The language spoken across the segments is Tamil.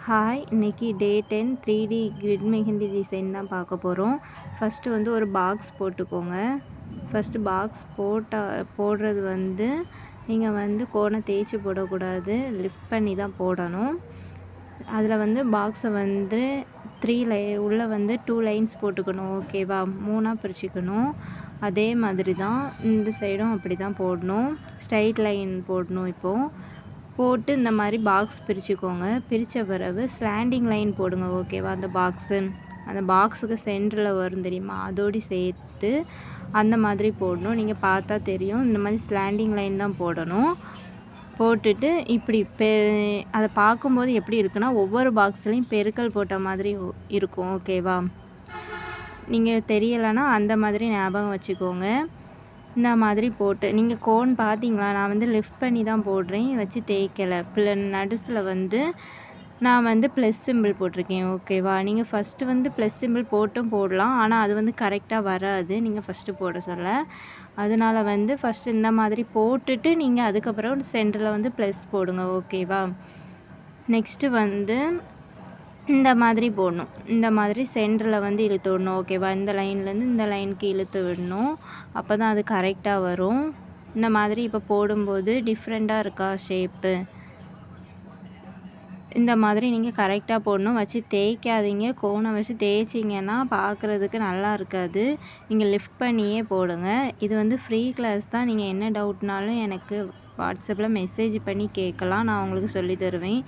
ஹாய், இன்னைக்கு டே 10 3D கிரிட் மெஹந்தி டிசைன் தான் பார்க்க போகிறோம். ஃபஸ்ட்டு வந்து ஒரு பாக்ஸ் போட்டுக்கோங்க. ஃபஸ்ட்டு பாக்ஸ் போடுறது வந்து நீங்கள் வந்து கோனை தேய்ச்சி போடக்கூடாது, லிஃப்ட் பண்ணி தான் போடணும். அதில் வந்து பாக்ஸை வந்து உள்ளே வந்து 2 லைன்ஸ் போட்டுக்கணும். ஓகேவா, 3ஆக பிரிச்சுக்கணும். அதே மாதிரி தான் இந்த சைடும் அப்படி தான் போடணும். ஸ்ட்ரைட் லைன் போடணும். இப்போது போட்டு இந்த மாதிரி பாக்ஸ் பிரிச்சுக்கோங்க. பிரித்த பிறகு ஸ்லாண்டிங் லைன் போடுங்க. ஓகேவா, அந்த பாக்ஸுக்கு சென்டரில் வரும் தெரியுமா, அதோடு சேர்த்து அந்த மாதிரி போடணும். நீங்கள் பார்த்தா தெரியும், இந்த மாதிரி ஸ்லாண்டிங் லைன் தான் போடணும். போட்டுட்டு இப்படி அதை பார்க்கும்போது எப்படி இருக்குன்னா, ஒவ்வொரு பாக்ஸ்லேயும் பெருக்கல் போட்ட மாதிரி இருக்கும். ஓகேவா, நீங்கள் தெரியலைன்னா அந்த மாதிரி ஞாபகம் வச்சுக்கோங்க. இந்த மாதிரி போட்டு நீங்கள் கோன் பார்த்தீங்களா, நான் வந்து லிஃப்ட் பண்ணி தான் போடுறேன், வச்சு தேய்க்கலை. நடுசில் வந்து நான் வந்து ப்ளஸ் சிம்பிள் போட்டிருக்கேன். ஓகேவா, நீங்கள் ஃபஸ்ட்டு வந்து ப்ளஸ் சிம்பிள் போட்டும் போடலாம், ஆனால் அது வந்து கரெக்டாக வராது நீங்கள் ஃபஸ்ட்டு போட சொல்ல. அதனால் வந்து ஃபஸ்ட்டு இந்த மாதிரி போட்டுட்டு நீங்கள் அதுக்கப்புறம் சென்டரில் வந்து ப்ளஸ் போடுங்க. ஓகேவா, நெக்ஸ்ட்டு வந்து இந்த மாதிரி போடணும். இந்த மாதிரி சென்டரில் வந்து இழுத்து விடணும். ஓகேவா, இந்த லைன்லேருந்து இந்த லைனுக்கு இழுத்து விடணும். அப்போ தான் அது கரெக்டாக வரும். இந்த மாதிரி இப்போ போடும்போது டிஃப்ரெண்ட்டாக இருக்கா ஷேப்பு, இந்த மாதிரி நீங்கள் கரெக்டாக போடணும். வச்சு தேய்க்காதீங்க. கோனை வச்சு தேய்ச்சிங்கன்னா பார்க்குறதுக்கு நல்லா இருக்காது. நீங்கள் லிஃப்ட் பண்ணியே போடுங்க. இது வந்து ஃப்ரீ கிளாஸ் தான். நீங்கள் என்ன டவுட்னாலும் எனக்கு வாட்ஸ்அப்பில் மெசேஜ் பண்ணி கேட்கலாம், நான் உங்களுக்கு சொல்லி தருவேன்.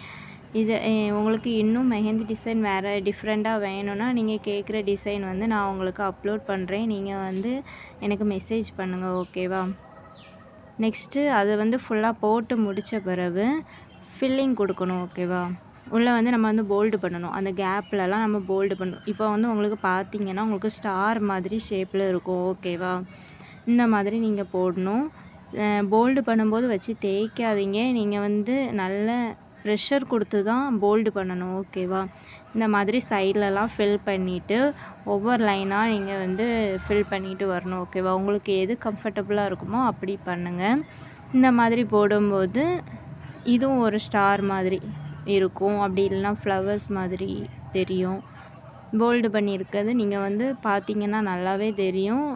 உங்களுக்கு இன்னும் மெஹந்தி டிசைன் வேறு டிஃப்ரெண்ட்டாக வேணும்னா நீங்கள் கேட்குற டிசைன் வந்து நான் உங்களுக்கு அப்லோட் பண்ணுறேன். நீங்கள் வந்து எனக்கு மெசேஜ் பண்ணுங்கள். ஓகேவா, நெக்ஸ்ட்டு அதை வந்து ஃபுல்லாக போட்டு முடித்த பிறகு ஃபில்லிங் கொடுக்கணும். ஓகேவா, உள்ளே வந்து நம்ம வந்து போல்டு பண்ணணும். அந்த கேப்லலாம் நம்ம போல்டு பண்ணணும். இப்போ வந்து உங்களுக்கு பார்த்தீங்கன்னா உங்களுக்கு ஸ்டார் மாதிரி ஷேப்பில் இருக்கும். ஓகேவா, இந்த மாதிரி நீங்கள் போடணும். போல்டு பண்ணும்போது வச்சு தேய்க்காதீங்க. நீங்கள் வந்து நல்ல ப்ரெஷர் கொடுத்து தான் போல்டு பண்ணணும். ஓகேவா, இந்த மாதிரி சைட்லலாம் ஃபில் பண்ணிவிட்டு ஒவ்வொரு லைனாக நீங்கள் வந்து ஃபில் பண்ணிவிட்டு வரணும். ஓகேவா, உங்களுக்கு எது கம்ஃபர்டபுளாக இருக்குமோ அப்படி பண்ணுங்கள். இந்த மாதிரி போடும்போது இதுவும் ஒரு ஸ்டார் மாதிரி இருக்கும், அப்படி இல்லைனா ஃப்ளவர்ஸ் மாதிரி தெரியும். போல்டு பண்ணியிருக்கிறது நீங்கள் வந்து பார்த்தீங்கன்னா நல்லாவே தெரியும்.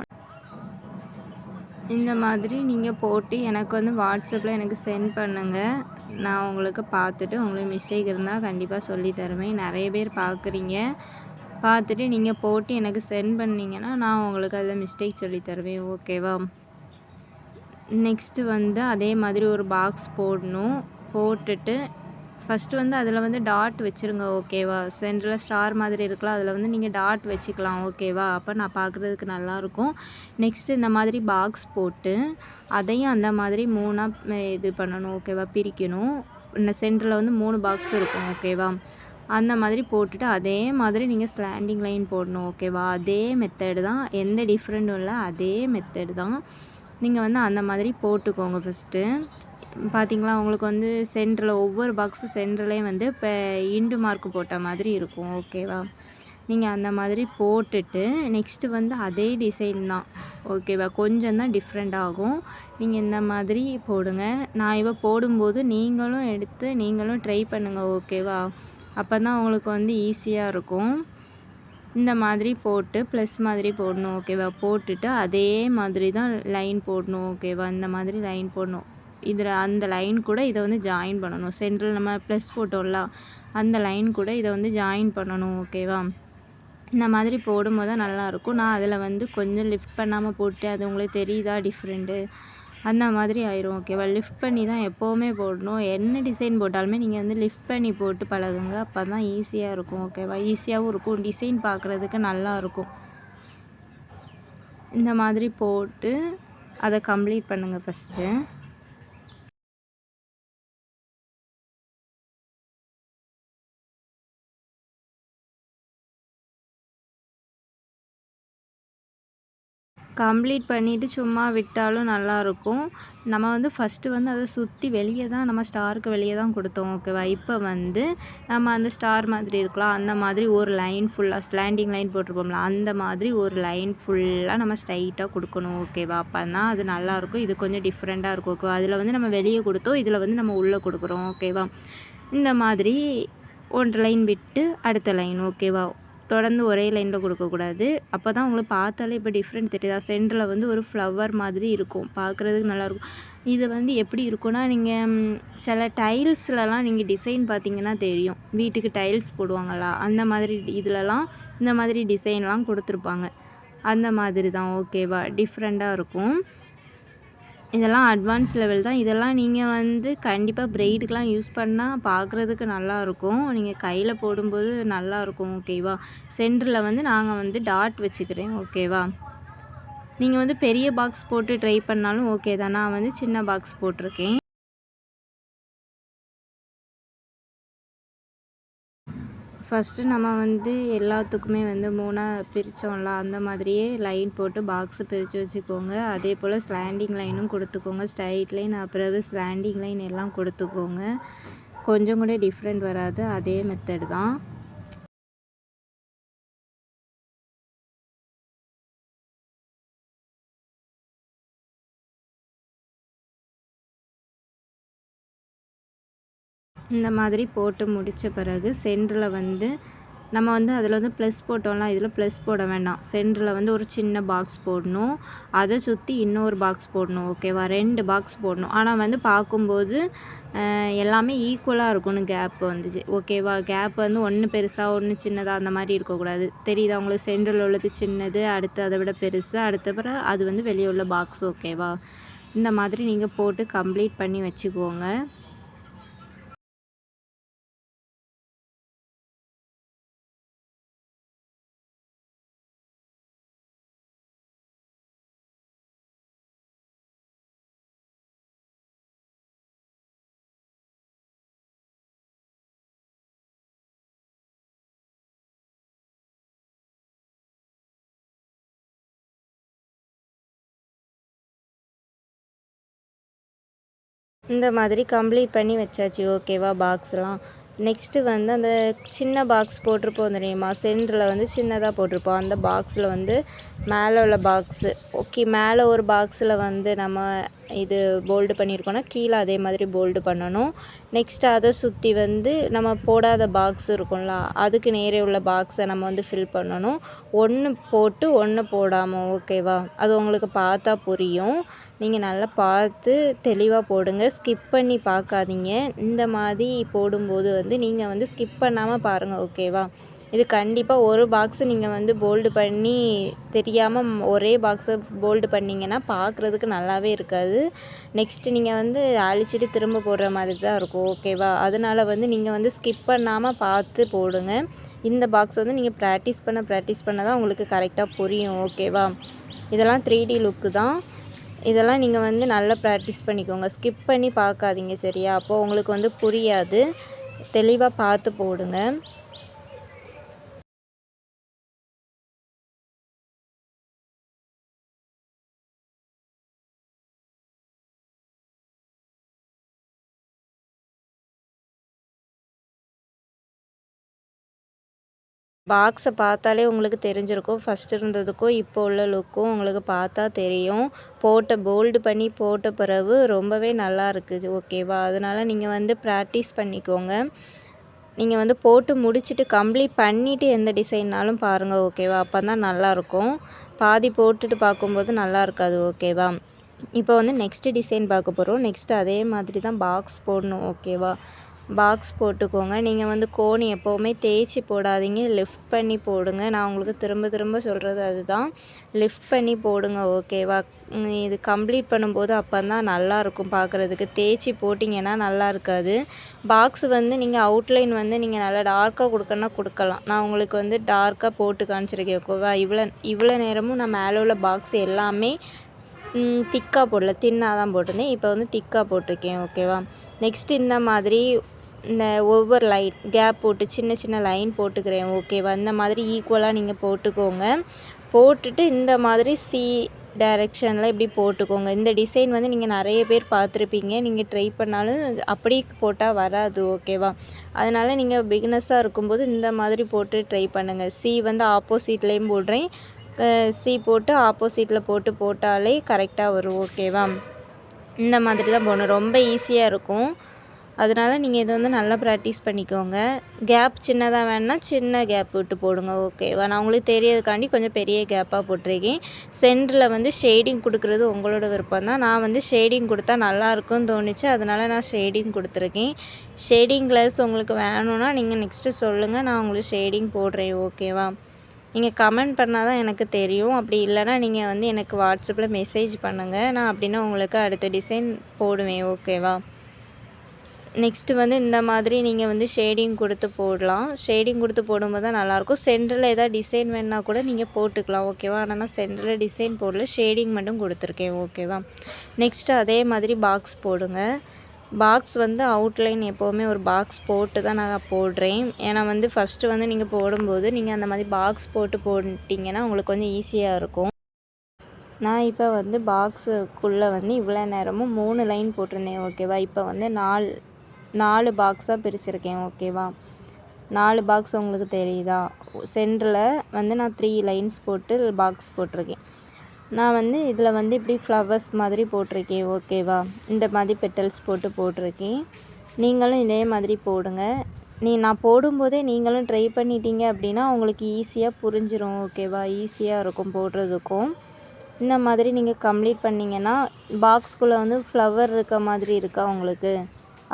இந்த மாதிரி நீங்கள் போட்டு எனக்கு வந்து வாட்ஸ்அப்பில் எனக்கு சென்ட் பண்ணுங்கள். நான் உங்களுக்கு பார்த்துட்டு உங்களுக்கு மிஸ்டேக் இருந்தால் கண்டிப்பாக சொல்லி தருவேன். நிறைய பேர் பார்க்குறீங்க, பார்த்துட்டு நீங்கள் போட்டு எனக்கு சென்ட் பண்ணிங்கன்னா நான் உங்களுக்கு அதில் மிஸ்டேக் சொல்லி தருவேன். ஓகேவா, நெக்ஸ்ட்டு வந்து அதே மாதிரி ஒரு பாக்ஸ் போடணும். போட்டுட்டு ஃபஸ்ட்டு வந்து அதில் வந்து டாட் வச்சுருங்க. ஓகேவா, சென்டரில் ஸ்டார் மாதிரி இருக்கலாம், அதில் வந்து நீங்கள் டாட் வச்சுக்கலாம். ஓகேவா, அப்போ நான் பார்க்குறதுக்கு நல்லாயிருக்கும். நெக்ஸ்ட்டு இந்த மாதிரி பாக்ஸ் போட்டு அதையும் அந்த மாதிரி 3ஆக இது பண்ணணும். ஓகேவா, பிரிக்கணும். இந்த சென்டரில் வந்து 3 பாக்ஸ் இருக்கும். ஓகேவா, அந்த மாதிரி போட்டுட்டு அதே மாதிரி நீங்கள் ஸ்லாண்டிங் லைன் போடணும். ஓகேவா, அதே மெத்தடு தான், எந்த டிஃப்ரெண்ட்டும் இல்லை, அதே மெத்தடு தான். நீங்கள் வந்து அந்த மாதிரி போட்டுக்கோங்க. ஃபஸ்ட்டு பார்த்தீங்களா, உங்களுக்கு வந்து சென்டரில் ஒவ்வொரு பாக்ஸு சென்டர்லேயும் வந்து இப்போ இண்டு மார்க் போட்ட மாதிரி இருக்கும். ஓகேவா, நீங்கள் அந்த மாதிரி போட்டுட்டு நெக்ஸ்ட்டு வந்து அதே டிசைன் தான். ஓகேவா, கொஞ்சம் தான் டிஃப்ரெண்ட் ஆகும். நீங்கள் இந்த மாதிரி போடுங்க. நான் இப்போ போடும்போது நீங்களும் ட்ரை பண்ணுங்கள். ஓகேவா, அப்போ தான் உங்களுக்கு வந்து ஈஸியாக இருக்கும். இந்த மாதிரி போட்டு ப்ளஸ் மாதிரி போடணும். ஓகேவா, போட்டுட்டு அதே மாதிரி தான் லைன் போடணும். ஓகேவா, இந்த மாதிரி லைன் போடணும். இதில் அந்த லைன் கூட இதை வந்து ஜாயின் பண்ணணும். சென்ட்ரல் நம்ம ப்ளஸ் போட்டோம்ல, அந்த லைன் கூட இதை வந்து ஜாயின் பண்ணணும். ஓகேவா, இந்த மாதிரி போடும்போது தான் நல்லாயிருக்கும். நான் அதில் வந்து கொஞ்சம் லிஃப்ட் பண்ணாமல் போட்டு அது உங்களுக்கு தெரியுதா டிஃப்ரெண்ட்டு, அந்த மாதிரி ஆயிரும். ஓகேவா, லிஃப்ட் பண்ணி தான் எப்போவுமே போடணும். என்ன டிசைன் போட்டாலுமே நீங்கள் வந்து லிஃப்ட் பண்ணி போட்டு பழகுங்க. அப்போ தான் ஈஸியாக இருக்கும். ஓகேவா, ஈஸியாகவும் இருக்கும், டிசைன் பார்க்குறதுக்கு நல்லாயிருக்கும். இந்த மாதிரி போட்டு அதை கம்ப்ளீட் பண்ணுங்கள். ஃபஸ்ட்டு கம்ப்ளீட் பண்ணிவிட்டு சும்மா விட்டாலும் நல்லாயிருக்கும். நம்ம வந்து ஃபஸ்ட்டு வந்து அதை சுற்றி வெளியே தான், நம்ம ஸ்டாருக்கு வெளியே தான் கொடுத்தோம். ஓகேவா, இப்போ வந்து நம்ம அந்த ஸ்டார் மாதிரி இருக்கலாம், அந்த மாதிரி ஒரு லைன் ஃபுல்லாக ஸ்லாண்டிங் லைன் போட்டிருப்போம்ல, அந்த மாதிரி ஒரு லைன் ஃபுல்லாக நம்ம ஸ்ட்ரைட்டாக கொடுக்கணும். ஓகேவா, அப்போ தான் அது நல்லாயிருக்கும். இது கொஞ்சம் டிஃப்ரெண்ட்டாக இருக்கும். ஓகேவா, அதில் வந்து நம்ம வெளியே கொடுத்தோம், இதில் வந்து நம்ம உள்ளே கொடுக்குறோம். ஓகேவா, இந்த மாதிரி 1 லைன் விட்டு அடுத்த லைன் ஓகேவா. தொடர்ந்து ஒரே லைனில் கொடுக்கக்கூடாது. அப்போ தான் உங்களுக்கு பார்த்தாலே இப்போ டிஃப்ரெண்ட் தெரியுதா. சென்டரில் வந்து ஒரு ஃப்ளவர் மாதிரி இருக்கும், பார்க்குறதுக்கு நல்லாயிருக்கும். இது வந்து எப்படி இருக்குன்னா, நீங்கள் சில டைல்ஸ்லலாம் நீங்கள் டிசைன் பார்த்தீங்கன்னா தெரியும், வீட்டுக்கு டைல்ஸ் போடுவாங்களா அந்த மாதிரி இதிலலாம் இந்த மாதிரி டிசைன்லாம் கொடுத்துருப்பாங்க. அந்த மாதிரி தான் ஓகேவா. டிஃப்ரெண்ட்டாக இருக்கும். இதெல்லாம் அட்வான்ஸ் லெவல் தான். இதெல்லாம் நீங்கள் வந்து கண்டிப்பாக ப்ரைடுக்கெலாம் யூஸ் பண்ணால் பார்க்குறதுக்கு நல்லாயிருக்கும். நீங்கள் கையில் போடும்போது நல்லாயிருக்கும் ஓகேவா. சென்டரில் வந்து நாங்கள் வந்து டாட் வச்சுக்கிறேன் ஓகேவா. நீங்கள் வந்து பெரிய பாக்ஸ் போட்டு ட்ரை பண்ணாலும் ஓகே தான். நான் வந்து சின்ன பாக்ஸ் போட்டிருக்கேன். ஃபஸ்ட்டு நம்ம வந்து எல்லாத்துக்குமே வந்து 3ஆக பிரித்தோம்ல, அந்த மாதிரியே லைன் போட்டு பாக்ஸை பிரித்து வச்சுக்கோங்க. அதே போல் ஸ்லாண்டிங் லைனும் கொடுத்துக்கோங்க. ஸ்ட்ரைட் லைன் அப்புறம் ஸ்லாண்டிங் லைன் எல்லாம் கொடுத்துக்கோங்க. கொஞ்சம் கூட டிஃப்ரெண்ட் வராது, அதே மெத்தட் தான். இந்த மாதிரி போட்டு முடித்த பிறகு சென்டரில் வந்து நம்ம வந்து அதில் வந்து ப்ளஸ் போட்டோம்லாம், இதில் ப்ளஸ் போட வேண்டாம். சென்டரில் வந்து ஒரு சின்ன பாக்ஸ் போடணும், அதை சுற்றி இன்னொரு பாக்ஸ் போடணும் ஓகேவா. 2 பாக்ஸ் போடணும். ஆனால் வந்து பார்க்கும்போது எல்லாமே ஈக்குவலாக இருக்கணும் கேப் வந்துச்சு ஓகேவா. கேப் வந்து ஒன்று பெருசாக ஒன்று சின்னதாக அந்த மாதிரி இருக்கக்கூடாது. தெரியுதா உங்களுக்கு. சென்டரில் உள்ளது சின்னது, அடுத்து அதை விட பெருசு, அடுத்த பிறகு அது வந்து வெளியே உள்ள பாக்ஸ் ஓகேவா. இந்த மாதிரி நீங்கள் போட்டு கம்ப்ளீட் பண்ணி வச்சுக்கோங்க. இந்த மாதிரி கம்ப்ளீட் பண்ணி வச்சாச்சு ஓகேவா பாக்ஸ்லாம். நெக்ஸ்ட்டு வந்து அந்த சின்ன பாக்ஸ் போட்டிருப்போம் தெரியுமா, சென்டரில் வந்து சின்னதாக போட்டிருப்போம். அந்த பாக்ஸில் வந்து மேலே உள்ள பாக்ஸு ஓகே, மேலே ஒரு பாக்ஸில் வந்து நம்ம இது போல்டு பண்ணியிருக்கோன்னா கீழே அதே மாதிரி போல்டு பண்ணணும். நெக்ஸ்ட்டு அதை சுற்றி வந்து நம்ம போடாத பாக்ஸ் இருக்கும்ல, அதுக்கு நேரே உள்ள பாக்ஸை நம்ம வந்து ஃபில் பண்ணணும். ஒன்று போட்டு ஒன்று போடாமல் ஓகேவா. அது உங்களுக்கு பார்த்தா புரியும். நீங்கள் நல்லா பார்த்து தெளிவாக போடுங்க, ஸ்கிப் பண்ணி பார்க்காதீங்க. இந்த மாதிரி போடும்போது வந்து நீங்கள் வந்து ஸ்கிப் பண்ணாமல் பாருங்கள் ஓகேவா. இது கண்டிப்பாக ஒரு பாக்ஸு நீங்கள் வந்து போல்டு பண்ணி தெரியாமல் ஒரே பாக்ஸை போல்டு பண்ணிங்கன்னா பார்க்குறதுக்கு நல்லாவே இருக்காது. நெக்ஸ்ட்டு நீங்கள் வந்து அழிச்சிட்டு திரும்ப போடுற மாதிரி தான் இருக்கும் ஓகேவா. அதனால் வந்து நீங்கள் வந்து ஸ்கிப் பண்ணாமல் பார்த்து போடுங்க. இந்த பாக்ஸ் வந்து நீங்கள் ப்ராக்டிஸ் பண்ண தான் உங்களுக்கு கரெக்டாக புரியும் ஓகேவா. இதெல்லாம் 3D லுக்கு தான். இதெல்லாம் நீங்கள் வந்து நல்லா ப்ராக்டிஸ் பண்ணிக்கோங்க, ஸ்கிப் பண்ணி பார்க்காதீங்க சரியா. அப்போது உங்களுக்கு வந்து புரியாது. தெளிவாக பார்த்து போடுங்க. பாக்ஸை பார்த்தாலே உங்களுக்கு தெரிஞ்சிருக்கும், ஃபஸ்ட்டு இருந்ததுக்கும் இப்போ உள்ள லுக்கும் உங்களுக்கு பார்த்தா தெரியும். போல்டு பண்ணி போட்ட பிறகு ரொம்பவே நல்லா இருக்குது ஓகேவா. அதனால் நீங்கள் வந்து ப்ராக்டிஸ் பண்ணிக்கோங்க. நீங்கள் வந்து போட்டு முடிச்சுட்டு கம்ப்ளீட் பண்ணிவிட்டு எந்த டிசைன்னாலும் பாருங்கள் ஓகேவா. அப்போ தான் நல்லாயிருக்கும். பாதி போட்டுட்டு பார்க்கும்போது நல்லா இருக்காது ஓகேவா. இப்போ வந்து நெக்ஸ்ட்டு டிசைன் பார்க்க போகிறோம். நெக்ஸ்ட்டு அதே மாதிரி தான் பாக்ஸ் போடணும் ஓகேவா. பாக்ஸ் போட்டுக்கோங்க. நீங்கள் வந்து கோன் எப்போவுமே தேய்ச்சி போடாதீங்க, லிஃப்ட் பண்ணி போடுங்க. நான் உங்களுக்கு திரும்ப திரும்ப சொல்கிறது அதுதான், லிஃப்ட் பண்ணி போடுங்க ஓகேவா. இது கம்ப்ளீட் பண்ணும்போது அப்போ தான் நல்லாயிருக்கும் பார்க்குறதுக்கு. தேய்ச்சி போட்டிங்கன்னா நல்லா இருக்காது. பாக்ஸ் வந்து நீங்கள் அவுட்லைன் வந்து நீங்கள் நல்லா டார்க்காக கொடுக்கணுன்னா கொடுக்கலாம். நான் உங்களுக்கு வந்து டார்க்காக போட்டு காமிச்சிருக்கேன் ஓகேவா. இவ்வளோ நேரமும் நான் மேலே உள்ள பாக்ஸ் எல்லாமே திக்காக போடல, தின்னாக தான் போட்டிருந்தேன். இப்போ வந்து திக்காக போட்டிருக்கேன் ஓகேவா. நெக்ஸ்ட் இந்த மாதிரி இந்த ஒவ்வொரு லைன் கேப் போட்டு சின்ன சின்ன லைன் போட்டுக்கிறேன் ஓகேவா. இந்த மாதிரி ஈக்குவலாக நீங்கள் போட்டுக்கோங்க. போட்டுட்டு இந்த மாதிரி டைரெக்ஷனில் இப்படி போட்டுக்கோங்க. இந்த டிசைன் வந்து நீங்கள் நிறைய பேர் பார்த்துருப்பீங்க. நீங்கள் ட்ரை பண்ணாலும் அப்படி போட்டால் வராது ஓகேவா. அதனால் நீங்கள் பிகினஸாக இருக்கும்போது இந்த மாதிரி போட்டு ட்ரை பண்ணுங்கள். வந்து ஆப்போசிட்லேயும் போடுறேன், போட்டு ஆப்போசிட்டில் போட்டாலே கரெக்டாக வரும் ஓகேவா. இந்த மாதிரி தான் போடணும், ரொம்ப ஈஸியாக இருக்கும். அதனால் நீங்கள் இதை வந்து நல்லா ப்ராக்டிஸ் பண்ணிக்கோங்க. கேப் சின்னதாக வேணுன்னா சின்ன கேப் விட்டு போடுங்க. ஓகேவா? நான் உங்களுக்கு தெரியறதுக்காண்டி கொஞ்சம் பெரிய கேப்பாக போட்டிருக்கேன். சென்டரில் வந்து ஷேடிங் கொடுக்குறது உங்களோட விருப்பம் தான். நான் வந்து ஷேடிங் கொடுத்தா நல்லாயிருக்கும்னு தோணுச்சு, அதனால் நான் ஷேடிங் கொடுத்துருக்கேன். ஷேடிங் கிளாஸ் உங்களுக்கு வேணும்னா நீங்கள் நெக்ஸ்ட்டு சொல்லுங்கள், நான் உங்களுக்கு ஷேடிங் போடுறேன். ஓகேவா? நீங்கள் கமெண்ட் பண்ணால் தான் எனக்கு தெரியும். அப்படி இல்லைனா நீங்கள் வந்து எனக்கு வாட்ஸ்அப்பில் மெசேஜ் பண்ணுங்கள். நான் அப்படின்னா உங்களுக்கு அடுத்த டிசைன் போடுவேன். ஓகேவா? நெக்ஸ்ட்டு வந்து இந்த மாதிரி நீங்கள் வந்து ஷேடிங் கொடுத்து போடலாம். ஷேடிங் கொடுத்து போடும்போது தான் நல்லாயிருக்கும். சென்டரில் எதாவது டிசைன் வேணுன்னா கூட நீங்கள் போட்டுக்கலாம். ஓகேவா? ஆனால் நான் சென்டரில் டிசைன் போடல, ஷேடிங் மட்டும் கொடுத்துருக்கேன். ஓகேவா? நெக்ஸ்ட்டு அதே மாதிரி பாக்ஸ் போடுங்க. பாக்ஸ் வந்து அவுட்லைன் எப்போவுமே ஒரு பாக்ஸ் போட்டு தான் நான் போடுறேன். ஏன்னா வந்து ஃபஸ்ட்டு வந்து நீங்கள் போடும்போது நீங்கள் அந்த மாதிரி பாக்ஸ் போட்டு போட்டிங்கன்னா உங்களுக்கு கொஞ்சம் ஈஸியாக இருக்கும். நான் இப்போ வந்து பாக்ஸுக்குள்ளே வந்து இவ்வளோ நேரமும் 3 லைன் போட்டிருந்தேன். ஓகேவா? இப்போ வந்து 4 பாக்ஸாக பிரிச்சுருக்கேன். ஓகேவா? 4 பாக்ஸ் உங்களுக்கு தெரியுதா? சென்டரில் வந்து நான் 3 லைன்ஸ் போட்டு பாக்ஸ் போட்டிருக்கேன். நான் வந்து இதில் வந்து இப்படி ஃப்ளவர்ஸ் மாதிரி போட்டிருக்கேன். ஓகேவா? இந்த மாதிரி பெட்டல்ஸ் போட்டிருக்கேன். நீங்களும் இதே மாதிரி போடுங்க. நான் போடும்போதே நீங்களும் ட்ரை பண்ணிட்டீங்க அப்படின்னா உங்களுக்கு ஈஸியாக புரிஞ்சிடும். ஓகேவா? ஈஸியாக இருக்கும் போடுறதுக்கும். இந்த மாதிரி நீங்கள் கம்ப்ளீட் பண்ணிங்கன்னா பாக்ஸ்குள்ளே வந்து ஃப்ளவர் இருக்க மாதிரி இருக்கா உங்களுக்கு?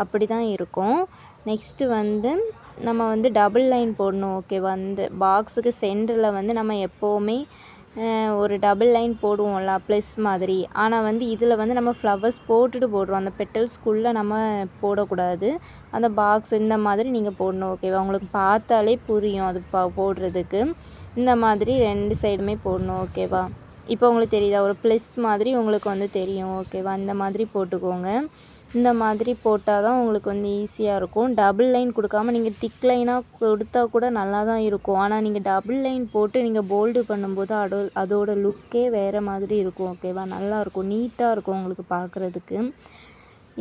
அப்படி தான் இருக்கும். நெக்ஸ்ட்டு வந்து நம்ம வந்து டபுள் லைன் போடணும். ஓகேவா? இந்த பாக்ஸுக்கு சென்டரில் வந்து நம்ம எப்போவுமே ஒரு டபுள் லைன் போடுவோம்ல, ப்ளஸ் மாதிரி. ஆனால் வந்து இதில் வந்து நம்ம ஃப்ளவர்ஸ் போட்டுட்டு போடுறோம். அந்த பெட்டல்ஸ்குள்ளே நம்ம போடக்கூடாது. அந்த பாக்ஸ் இந்த மாதிரி நீங்கள் போடணும். ஓகேவா? உங்களுக்கு பார்த்தாலே புரியும் அது போடுறதுக்கு. இந்த மாதிரி 2 சைடுமே போடணும். ஓகேவா? இப்போ உங்களுக்கு தெரியுதா? ஒரு ப்ளஸ் மாதிரி உங்களுக்கு வந்து தெரியும். ஓகேவா? இந்த மாதிரி போட்டுக்கோங்க. இந்த மாதிரி போட்டால் தான் உங்களுக்கு வந்து ஈஸியாக இருக்கும். டபுள் லைன் கொடுக்காமல் நீங்கள் திக் லைனாக கொடுத்தா கூட நல்லா தான் இருக்கும். ஆனால் நீங்கள் டபுள் லைன் போட்டு நீங்கள் போல்டு பண்ணும்போது அதோட லுக்கே வேறு மாதிரி இருக்கும். ஓகேவா? நல்லாயிருக்கும், நீட்டாக இருக்கும் உங்களுக்கு பார்க்குறதுக்கு.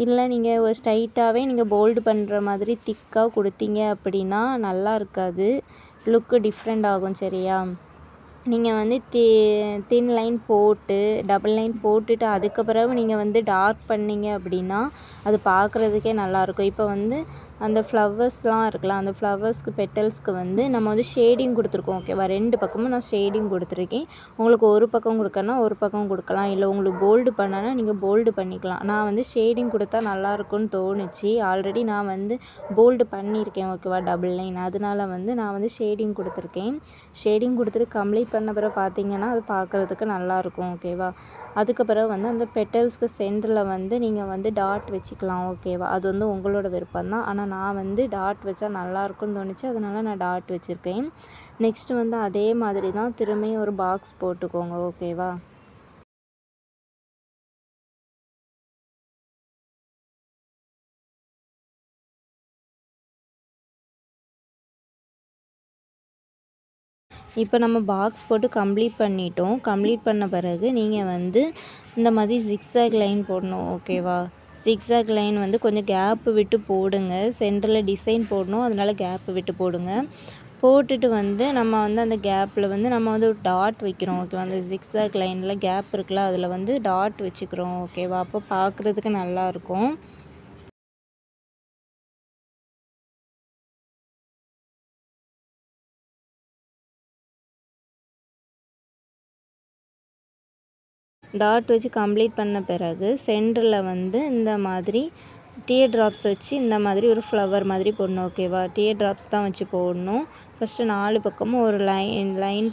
இல்லை நீங்கள் ஒரு ஸ்ட்ரைட்டாகவே நீங்கள் போல்டு பண்ணுற மாதிரி திக்காக கொடுத்தீங்க அப்படின்னா நல்லா இருக்காது, லுக்கு டிஃப்ரெண்ட் ஆகும். சரியா? நீங்கள் வந்து தின் லைன் போட்டு டபுள் லைன் போட்டுட்டு அதுக்கு பிறகு நீங்கள் வந்து டார்க் பண்ணிங்க அப்படின்னா அது பார்க்குறதுக்கே நல்லாயிருக்கும். இப்போ வந்து அந்த ஃப்ளவர்ஸ்லாம் இருக்குல்ல, அந்த ஃப்ளவர்ஸ்க்கு பெட்டல்ஸ்க்கு வந்து நம்ம வந்து ஷேடிங் கொடுத்துருக்கோம். ஓகேவா? 2 பக்கமும் நான் ஷேடிங் கொடுத்துருக்கேன். உங்களுக்கு ஒரு பக்கம் கொடுக்கணும்னா ஒரு பக்கம் கொடுக்கலாம். இல்லை உங்களுக்கு போல்டு பண்ணனா நீங்கள் போல்டு பண்ணிக்கலாம். நான் வந்து ஷேடிங் கொடுத்தா நல்லாயிருக்கும்னு தோணுச்சு. ஆல்ரெடி நான் வந்து போல்டு பண்ணியிருக்கேன். ஓகேவா? Double line. அதனால வந்து நான் வந்து ஷேடிங் கொடுத்துருக்கேன். ஷேடிங் கொடுத்துட்டு கம்ப்ளீட் பண்ண பிறகு பார்த்தீங்கன்னா அது பார்க்குறதுக்கு நல்லாயிருக்கும். ஓகேவா? அதுக்கு பிறகு வந்து அந்த பெட்டல்ஸ்க்கு சென்டரில் வந்து நீங்கள் வந்து டாட் வச்சுக்கலாம். ஓகேவா? அது வந்து உங்களோட விருப்பம் தான். ஆனால் நான் வந்து டாட் வச்சா நல்லாயிருக்கும்னு தோணுச்சு, அதனால் நான் டாட் வச்சுருக்கேன். நெக்ஸ்ட்டு வந்து அதே மாதிரி தான் திரும்பியும் ஒரு பாக்ஸ் போட்டுக்கோங்க. ஓகேவா? இப்போ நம்ம பாக்ஸ் போட்டு கம்ப்ளீட் பண்ணிட்டோம். கம்ப்ளீட் பண்ண பிறகு நீங்கள் வந்து இந்த மாதிரி ஜிக்ஸாக் லைன் போடணும். ஓகேவா? ஜிக்ஸாக் லைன் வந்து கொஞ்சம் கேப்பு விட்டு போடுங்க. சென்டரில் டிசைன் போடணும், அதனால கேப்பு விட்டு போடுங்க. போட்டுட்டு வந்து நம்ம வந்து அந்த கேப்பில் வந்து நம்ம வந்து ஒரு டாட் வைக்கிறோம். ஓகேவா? அந்த ஜிக்ஸாக் லைனில் கேப் இருக்குல்ல, அதில் வந்து டாட் வச்சுக்கிறோம். ஓகேவா? அப்போ பார்க்குறதுக்கு நல்லாயிருக்கும். டாட் வச்சு கம்ப்ளீட் பண்ண பிறகு சென்டரில் வந்து இந்த மாதிரி டியர் ட்ராப்ஸ் வச்சு இந்த மாதிரி ஒரு ஃப்ளவர் மாதிரி போடணும். ஓகேவா? டியர் ட்ராப்ஸ் தான் வச்சு போடணும். ஃபஸ்ட்டு 4 பக்கமும் ஒரு லைன்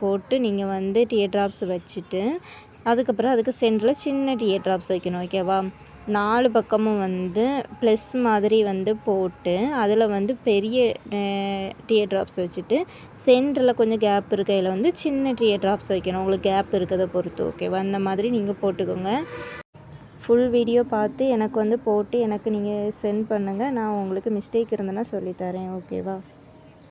போட்டு நீங்கள் வந்து டியர் ட்ராப்ஸ் வச்சுட்டு அதுக்கப்புறம் அதுக்கு சென்டரில் சின்ன டியர் ட்ராப்ஸ் வைக்கணும். ஓகேவா? 4 பக்கமும் வந்து ப்ளஸ் மாதிரி வந்து போட்டு அதில் வந்து பெரிய டியர் ட்ராப்ஸ் வச்சுட்டு சென்டரில் கொஞ்சம் கேப் இருக்கையில் வந்து சின்ன டியர் ட்ராப்ஸ் வைக்கணும். உங்களுக்கு கேப் இருக்கிறத பொறுத்து. ஓகேவா? அந்த மாதிரி நீங்கள் போட்டுக்கோங்க. ஃபுல் வீடியோ பார்த்து எனக்கு வந்து போட்டு எனக்கு நீங்கள் சென்ட் பண்ணுங்கள். நான் உங்களுக்கு மிஸ்டேக் இருந்தேன்னா சொல்லித்தரேன். ஓகேவா?